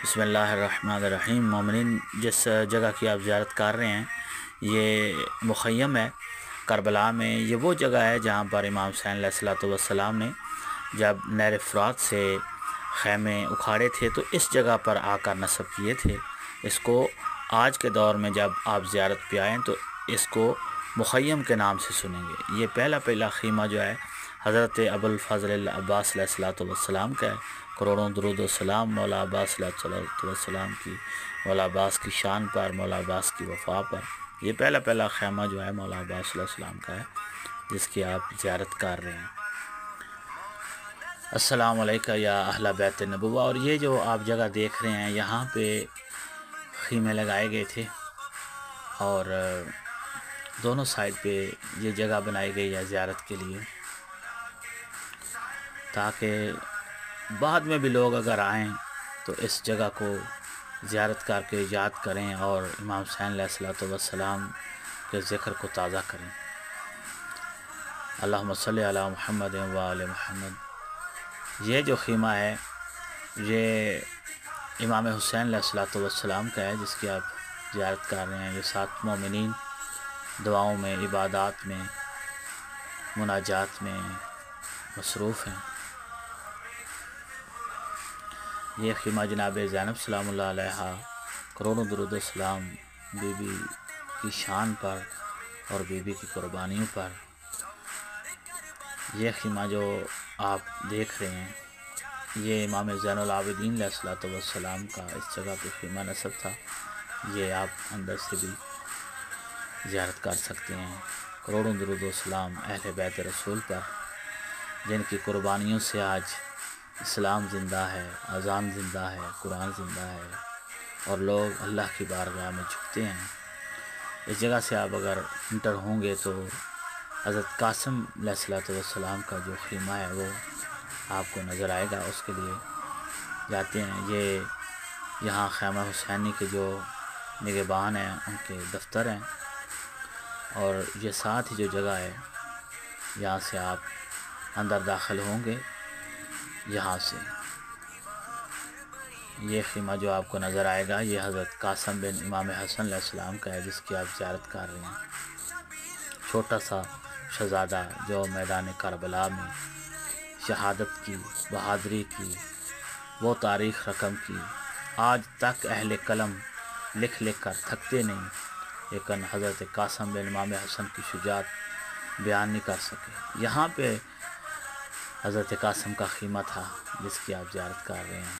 بسم اللہ الرحمن الرحیم۔ مومنین، جس جگہ کی آپ زیارت کر رہے ہیں یہ مخیم ہے کربلا میں۔ یہ وہ جگہ ہے جہاں پر امام حسین علیہ الصلوۃ والسلام نے جب نہر فرات سے خیمے اکھاڑے تھے تو اس جگہ پر آ کر نصب کیے تھے۔ اس کو آج کے دور میں جب آپ زیارت پہ آئیں تو اس کو مخیم کے نام سے سنیں گے۔ یہ پہلا خیمہ جو ہے حضرت ابوالفضل العباس علیہ الصلوۃ والسلام کا ہے۔ کروڑوں درود و سلام مولا عباس علیہ الصلوۃ والسلام کی، مولا عباس کی شان پر، مولا عباس کی وفا پر۔ یہ پہلا خیمہ جو ہے مولا عباس علیہ السلام کا ہے جس کی آپ زیارت کر رہے ہیں۔ السلام علیکم یا اہل بیت النبوہ۔ اور یہ جو آپ جگہ دیکھ رہے ہیں یہاں پہ خیمے لگائے گئے تھے اور دونوں سائڈ پہ یہ جگہ بنائی گئی ہے زیارت کے لیے، تاکہ بعد میں بھی لوگ اگر آئیں تو اس جگہ کو زیارت کر کے یاد کریں اور امام حسین علیہ الصلوۃ والسلام کے ذکر کو تازہ کریں۔ اللہم صلی علی محمد و آل محمد۔ یہ جو خیمہ ہے یہ امام حسین علیہ الصلوۃ والسلام کا ہے جس کی آپ زیارت کر رہے ہیں۔ یہ سات مومنین دعاؤں میں، عبادات میں، مناجات میں مصروف ہیں۔ یہ خیمہ جناب زینب سلام اللہ علیہا کروڑوں درود و سلام بی بی کی شان پر اور بی بی کی قربانیوں پر۔ یہ خیمہ جو آپ دیکھ رہے ہیں یہ امام زین العابدین علیہ الصلوۃ والسلام کا اس جگہ پہ خیمہ نصب تھا۔ یہ آپ اندر سے بھی زیارت کر سکتے ہیں۔ کروڑوں درود و سلام اہل بیت رسول پر جن کی قربانیوں سے آج اسلام زندہ ہے، اذان زندہ ہے، قرآن زندہ ہے اور لوگ اللہ کی بارگاہ میں جھکتے ہیں۔ اس جگہ سے آپ اگر انٹر ہوں گے تو حضرت قاسم علیہ الصلوۃ والسلام کا جو خیمہ ہے وہ آپ کو نظر آئے گا، اس کے لیے جاتے ہیں۔ یہ یہاں خیمہ حسینی کے جو نگہبان ہیں ان کے دفتر ہیں اور یہ ساتھ ہی جو جگہ ہے یہاں سے آپ اندر داخل ہوں گے۔ یہاں سے یہ خیمہ جو آپ کو نظر آئے گا یہ حضرت قاسم بن امام حسن علیہ السلام کا ہے جس کی آپ زیارت کر رہے ہیں۔ چھوٹا سا شہزادہ جو میدان کربلا میں شہادت کی، بہادری کی، وہ تاریخ رقم کی، آج تک اہل قلم لکھ کر تھکتے نہیں، لیکن حضرت قاسم بن امام حسن کی شجاعت بیان نہیں کر سکے۔ یہاں پہ حضرت قاسم کا خیمہ تھا جس کی آپ زیارت کر رہے ہیں۔